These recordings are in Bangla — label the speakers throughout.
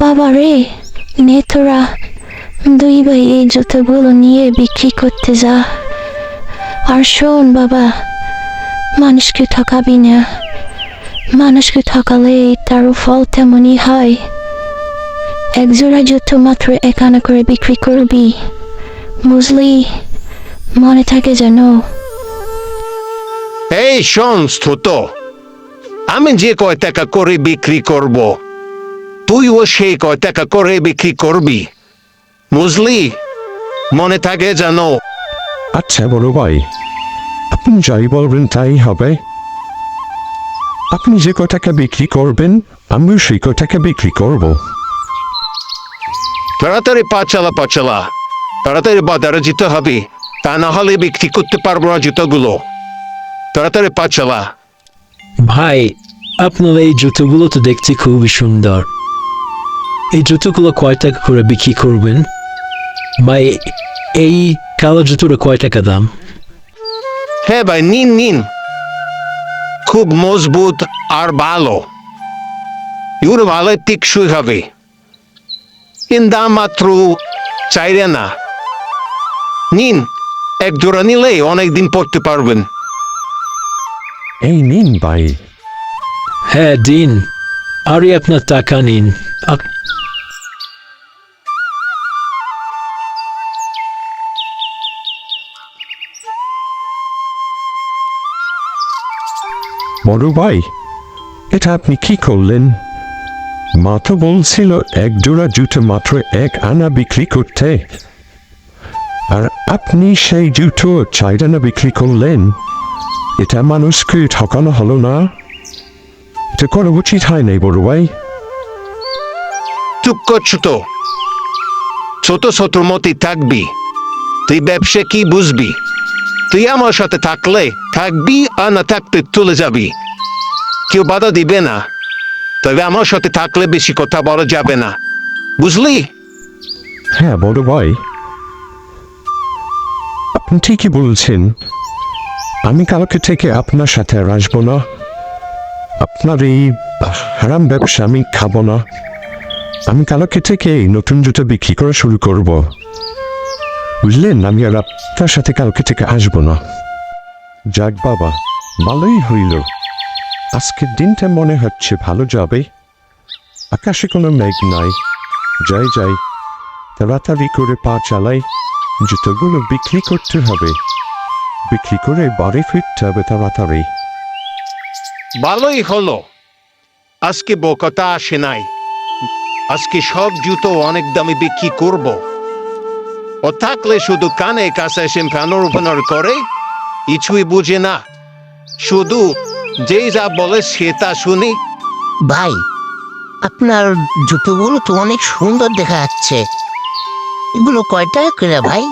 Speaker 1: বাবা রে, নে তোরা দুই ভাই এই জুতোগুলো নিয়ে বিক্রি করতে যা। আর শোন বাবা, মানুষকে ঠকাবি না। মানুষকে ঠকালে তারও ফল তেমনই হয়। এক জোড়া জুতো মাত্র 1 আনা করে বিক্রি করবি, বুঝলি? মনে থাকে যেন।
Speaker 2: এই শোন স্থুত, আমি যে কয় টাকা করে বিক্রি করব, তুইও সেই কয় টাকা করে বিক্রি করবি, বুঝলি? মনে থাকে জানো।
Speaker 3: আচ্ছা বড় ভাই, আপনি যাই বলবেন তাই হবে। আপনি যে কটাকা বিক্রি করবেন আমিও সেই কটাকা বিক্রি করব।
Speaker 2: তাড়াতাড়ি পা চালা, তাড়াতাড়ি বাজারে যেতে হবে, তা না হলে বিক্রি করতে পারবো না জুতোগুলো। তাড়াতাড়ি পা চালা।
Speaker 4: ভাই, আপনার এই জুতোগুলো তো দেখতে খুবই সুন্দর। এই জুতোগুলো কয় টাকা করে বিক্রি করবেন? ভাই, এই কালো জুতোটা কয় টাকা দাম?
Speaker 2: হ্যাঁ ভাই, নিন নিন, খুব মজবুত আর ভালো, এগুলো ভালো টেকসই হবে। কিন্তু দাম মাত্র 4 আনা। নিন, এক জোড়া নিলে অনেকদিন পড়তে পারবেন।
Speaker 3: এই নিন ভাই।
Speaker 4: হ্যাঁ দিন, আরে আপনার টাকা নিন।
Speaker 3: বড় ভাই, এটা আপনি কি করলেন? মা তো বলছিল এক জোড়া জুতো মাত্র 1 আনা বিক্রি করতে, আর আপনি সেই জুতো 4 আনা বিক্রি করলেন। এটা মানুষকে ঠকানো হলো না? এটা করা উচিত হয় নাই বড় ভাই।
Speaker 2: চুপ করছো তো, ছোট ছোটর মতই থাকবি। তুই ব্যবসা কি বুঝবি? তুই আমার সাথে থাকলে থাকবি, আর না থাকতে চলে যাবি, কেউ বাধা দিবে না। তবে আমার সাথে থাকলে বেশি কথা বলা যাবে না, বুঝলি?
Speaker 3: হ্যাঁ বড় ভাই, আপনি ঠিকই বলছেন। আমি কালকে থেকে আপনার সাথে আর আসবো না। আপনার এই হারাম ব্যবসা আমি খাবো না। আমি কালকে থেকে নতুন জুতো বিক্রি করা শুরু করব, বুঝলেন? আমি আর আপনার সাথে কালকে থেকে আসবো না। যাক বাবা, ভালোই হইল। আজকের দিনটা মনে হচ্ছে ভালো যাবে। আকাশে কোনো মেঘ নাই। যাই যাই, তাড়াতাড়ি করে পা চালাই। জুতোগুলো বিক্রি করতে হবে, বিক্রি করে বাড়ি ফিরতে হবে তাড়াতাড়ি।
Speaker 2: ভালোই হলো, আজকে বোকাটা আসে নাই। আজকে সব জুতো অনেক দামে বিক্রি করব। ও থাকলে শুধু কানে কাছে এসে ফানোর করে, কিছুই বুঝে না, শুধু যে যা বলে সে তা শুনি।
Speaker 5: ভাই, আপনার জুতোগুলো তো অনেক সুন্দর দেখা যাচ্ছে। এগুলো কয় টাকা করে ভাই?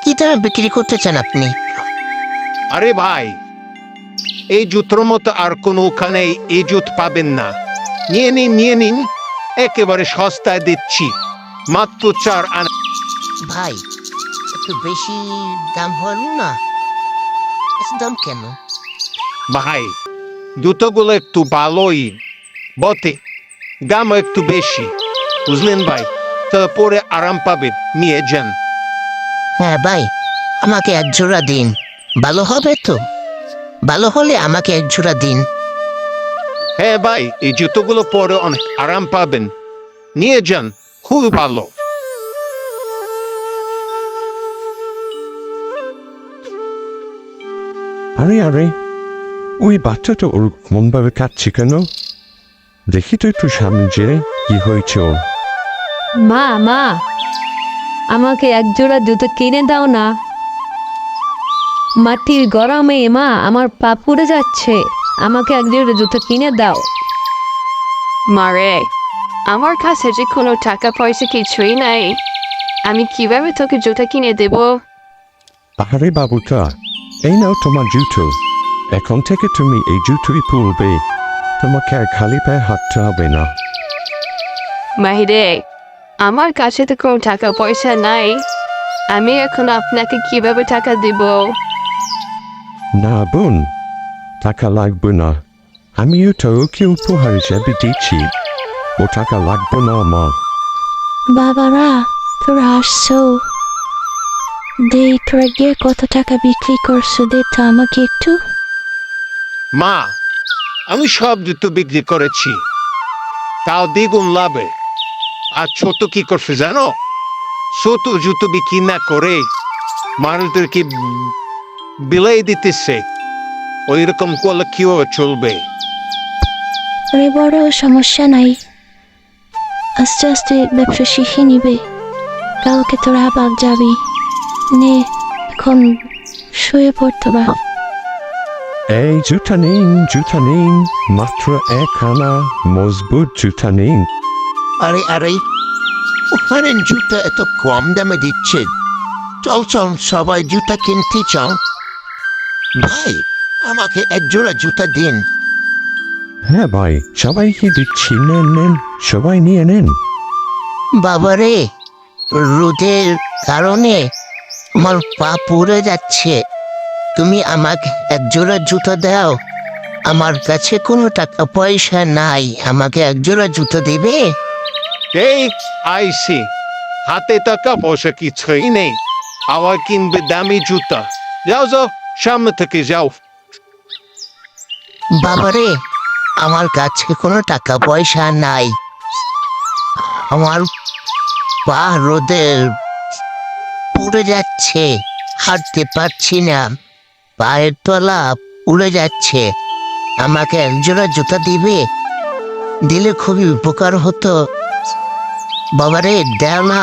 Speaker 5: কি দামে বিক্রি করতে চান আপনি?
Speaker 2: আরে ভাই, এই জুতোর মতো আর কোনো ওখানে এই জুত পাবেন না। নিয়ে নিন, একেবারে সস্তায় দিচ্ছি, মাত্র 4 আনা।
Speaker 5: ভাই, একটু বেশি দাম হল না? এত দাম কেন?
Speaker 2: ভাই, জুতোগুলো একটু ভালোই বটে, দামও একটু বেশি, বুঝলেন ভাই? তারপরে আরাম পাবেন, নিয়ে যান।
Speaker 5: হ্যাঁ ভাই, আমাকে 1 জোড়া দিন। ভালো হবে তো? ভালো হলে আমাকে 1 জোড়া দিন।
Speaker 2: হ্যাঁ ভাই, এই জুতোগুলো পরে অনেক আরাম পাবেন, নিয়ে যান, খুব ভালো।
Speaker 3: আরে আরে, ওই বাচ্চাটা ওর মনভাবে কাঁদছে কেন? দেখি তো একটু সামনে যে কি হয়েছে ওর।
Speaker 6: মা মা, আমাকে 1 জোড়া জুতো কিনে দাও না। মাটির গরমে মা আমার পা পুড়ে যাচ্ছে, আমাকে 1 জোড়া জুতো কিনে দাও।
Speaker 7: মারে, আমার কাছে যে কোনো টাকা পয়সা কিছুই নাই, আমি কিভাবে তোকে জুতা কিনে দেব?
Speaker 3: আরে বাবুটা, এই নাও তোমার জুতো। এখন থেকে তুমি এই জুতোই পরবে, তোমাকে আর খালি পায়ে হাঁটতে হবে না।
Speaker 7: মাহিরে, আমার কাছে তো কোনো টাকা পয়সা নাই, আমি এখন আপনাকে কিভাবে টাকা দিব?
Speaker 3: না বোন, টাকা লাগবে না। আমিও তো ওকে উপহার হিসাবে দিচ্ছি। ও টাকা লাগবে না আমার।
Speaker 1: বাবারা, তোরা আসছো, দে তোরা গিয়ে কত টাকা বিক্রি করছো দে তো আমাকে একটু।
Speaker 2: মা, আমি সব জুতো বিক্রি করেছি, তাও দ্বিগুণ লাভে। আর ছোট কি করছে জানো? ছোট জুতো বিক্রি না করে মানুষদেরকে বিলাই দিতেছে। ওই রকম করলে কিভাবে চলবে?
Speaker 1: আরে বড় সমস্যা নাই, আস্তে আস্তে ব্যবসা শিখে নিবে। কালকে তোরা আবার যাবি। নে এখন শুয়ে পড়তো বা।
Speaker 3: এই জুতা নিন, মাত্র 1 আনা মজবুত জুতা নিন।
Speaker 5: আরে আরে, ওখানে জুতা এত কম দামে দিচ্ছে। চল চল, সবাই জুতা কিনতে চাও। ভাই, আমাকে এক জোড়া জুতা দিন।
Speaker 3: হ্যাঁ ভাই, সবাইকে দিচ্ছি, নেন, সবাই নিয়ে নেন।
Speaker 5: বাবারে, রোদের কারণে আমার পা পুড়ে যাচ্ছে। তুমি আমাকে এক জোড়া জুতো দাও। আমার কাছে কোনো টাকা পয়সা নাই, আমাকে এক জোড়া জুতো দেবে?
Speaker 2: এই আইসি, হাতে টাকা পয়সা কিছুই নেই, আবার কিনবে দামি জুতা। যাও যাও, সামনে থেকে যাও।
Speaker 5: বাবারে, আমার কাছে কোনো টাকা পয়সা নাই। আমার পা রোদে পুড়ে যাচ্ছে, হাঁটতে পারছি না, পায়ের তলা উড়ে যাচ্ছে। আমাকে একজোড়া জুতা দিবে? দিলে খুবই উপকার হতো। বাবারে, দেও না।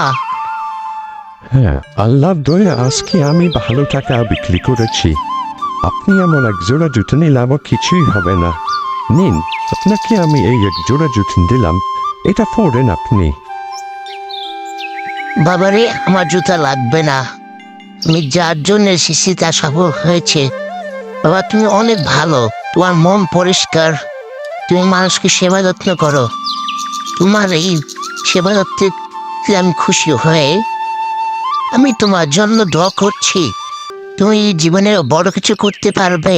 Speaker 3: হ্যাঁ, আল্লাহর দয়া আজকে আমি ভালো টাকা বিক্রি করেছি। আপনি এমন এক জোড়া জুতো নিলে আমার কিছুই হবে না। নিন, আপনাকে আমি এই এক জোড়া জুতো দিলাম, এটা পরেন আপনি।
Speaker 5: বাবারে, আমার জুতা লাগবে না। আমি যার জন্য এসেছি তা সফল হয়েছে। বাবা, তুমি অনেক ভালো, তোমার মন পরিষ্কার, তুমি মানুষকে সেবা যত্ন করো। তোমার এই সেবা যত্নে আমি খুশি হয়ে আমি তোমার জন্য দোয়া করছি। তুমি জীবনে বড় কিছু করতে পারবে।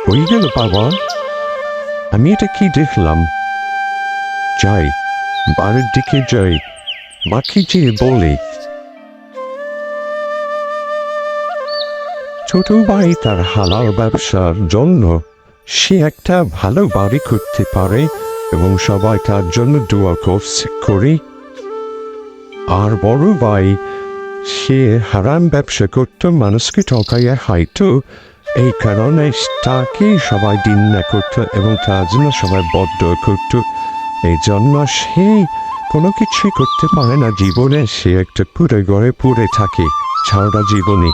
Speaker 3: হয়ে গেল বাবা, আমি এটা কি দেখলাম? যাই, বাড়ির দিকে যাই, মাকে যে বলে ছোট ভাই তার হালাল ব্যবসার জন্য সে একটা ভালো বাড়ি করতে পারে এবং সবাই তার জন্য দোয়া করে। আর বড় ভাই, সে হারাম ব্যবসা করত, মানুষকে ঠকাইয়া হয়তো, এই কারণে তাকে সবাই ঘৃণা করত এবং তার জন্য সবাই বদ্ধ করত। এই জন্য সে কোনো কিছুই করতে পারে না জীবনে, সে একটা পুরে ঘরে পড়ে থাকে সারাটা জীবনে।